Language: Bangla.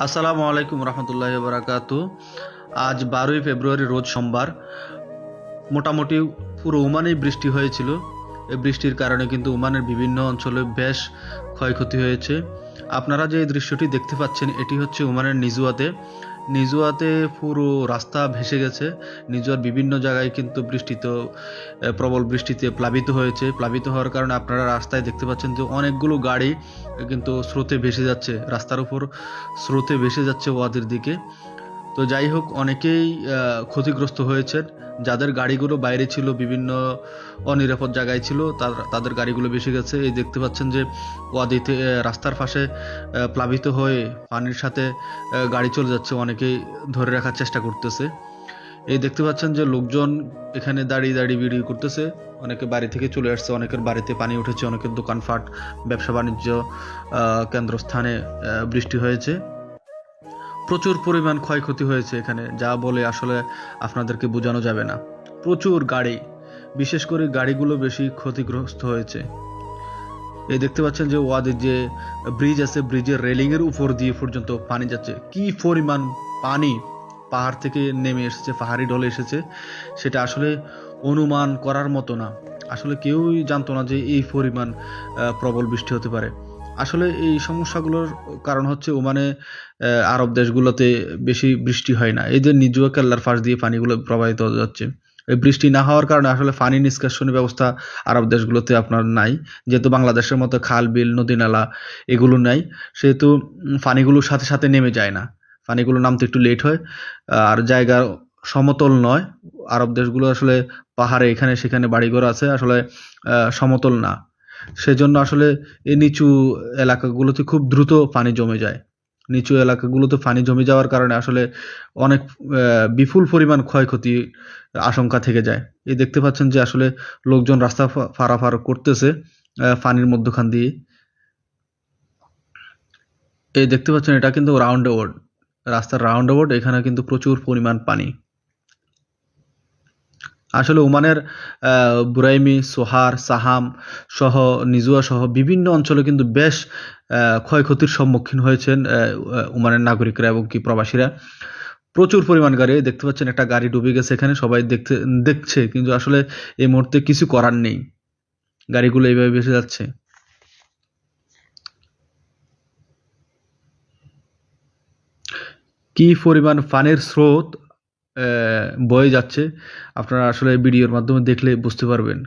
আসসালামু আলাইকুম রহমতুল্লাহি বারাকাতু। আজ 12ই ফেব্রুয়ারি রোজ সোমবার। মোটামুটি পুরো ওমানেই বৃষ্টি হয়েছিল। এই বৃষ্টির কারণে কিন্তু ওমানের বিভিন্ন অঞ্চলে বেশ ক্ষয়ক্ষতি হয়েছে। আপনারা যে দৃশ্যটি দেখতে পাচ্ছেন এটি হচ্ছে ওমানের নিজুয়াতে পুরো রাস্তা ভেসে গেছে। নিজুয়ার বিভিন্ন জায়গায় কিন্তু প্রবল বৃষ্টিতে প্লাবিত হওয়ার কারণে আপনারা রাস্তায় দেখতে পাচ্ছেন যে অনেকগুলো গাড়ি কিন্তু স্রোতে ভেসে যাচ্ছে, রাস্তার উপর স্রোতে ভেসে যাচ্ছে ওয়াদির দিকে। তো যাই হোক, অনেকেই ক্ষতিগ্রস্ত হয়েছেন। যাদের গাড়িগুলো বাইরে ছিল, বিভিন্ন অনিরাপদ জায়গায় ছিল, তাদের গাড়িগুলো ভেসে গেছে। এই দেখতে পাচ্ছেন যে ওয়াদিতে রাস্তার পাশে প্লাবিত হয়ে পানির সাথে গাড়ি চলে যাচ্ছে, অনেকেই ধরে রাখার চেষ্টা করতেছে। এই দেখতে পাচ্ছেন যে লোকজন এখানে দাঁড়িয়ে দাঁড়িয়ে ভিডিও করতেছে। অনেকে বাড়ি থেকে চলে আসছে, অনেকের বাড়িতে পানি উঠেছে, অনেকের দোকানপাট, ব্যবসা বাণিজ্য কেন্দ্রস্থানে বৃষ্টি হয়েছে। প্রচুর পরিমাণ ক্ষয়ক্ষতি হয়েছে এখানে, যা বলে আসলে আপনাদেরকে বোঝানো যাবে না। প্রচুর গাড়ি, বিশেষ করে গাড়িগুলো বেশি ক্ষতিগ্রস্ত হয়েছে। এই দেখতে পাচ্ছেন যে ওয়াদের যে ব্রিজ আছে, ব্রিজের রেলিংয়ের উপর দিয়ে পর্যন্ত পানি যাচ্ছে। কি পরিমাণ পানি পাহাড় থেকে নেমে এসেছে, পাহাড়ি ঢলে এসেছে, সেটা আসলে অনুমান করার মতো না। আসলে কেউই জানতো না যে এই পরিমাণ প্রবল বৃষ্টি হতে পারে। আসলে এই সমস্যাগুলোর কারণ হচ্ছে ওমানে আরব দেশগুলোতে বেশি বৃষ্টি হয় না। এই যে নিজুয়া কেল্লার পাশ দিয়ে পানিগুলো প্রবাহিত হয়ে যাচ্ছে, এই বৃষ্টি না হওয়ার কারণে আসলে পানি নিষ্কাশনের ব্যবস্থা আরব দেশগুলোতে আপনার নাই। যেহেতু বাংলাদেশের মতো খাল বিল নদী নালা এগুলো নাই, সেহেতু পানিগুলোর সাথে সাথে নেমে যায় না, পানিগুলো নামতে একটু লেট হয়। আর জায়গা সমতল নয়। আরব দেশগুলো আসলে পাহাড়ে এখানে সেখানে বাড়িঘর আছে, আসলে সমতল না। সেজন্য আসলে এই নিচু এলাকাগুলোতে খুব দ্রুত পানি জমে যায়। নিচু এলাকাগুলোতে পানি জমে যাওয়ার কারণে আসলে অনেক বিপুল পরিমাণ ক্ষয়ক্ষতি আশঙ্কা থেকে যায়। এই দেখতে পাচ্ছেন যে আসলে লোকজন রাস্তা পারাপার করতেছে পানির মধ্যখান দিয়ে। এই দেখতে পাচ্ছেন এটা কিন্তু রাউন্ড অ্যাবাউট, রাস্তার রাউন্ড অ্যাবাউট, এখানে কিন্তু প্রচুর পরিমাণ পানি। আসলে ওমানের বুরাইমি, সোহার, সাহাম সহ নিজুয়া সহ বিভিন্ন অঞ্চলে কিন্তু বেশ ক্ষয়ক্ষতির সম্মুখীন হয়েছেন ওমানের নাগরিকরা এবং কি প্রবাসীরা। প্রচুর পরিমাণ গাড়ি দেখতে পাচ্ছেন, একটা গাড়ি ডুবে গেছে এখানে, সবাই দেখছে, কিন্তু আসলে এই মুহূর্তে কিছু করার নেই, গাড়িগুলো এইভাবে ভেসে যাচ্ছে। কি পরিমাণ পানির স্রোত বয়ে যাচ্ছে, আপনারা আসলে ভিডিওর মাধ্যমে দেখলে বুঝতে পারবেন।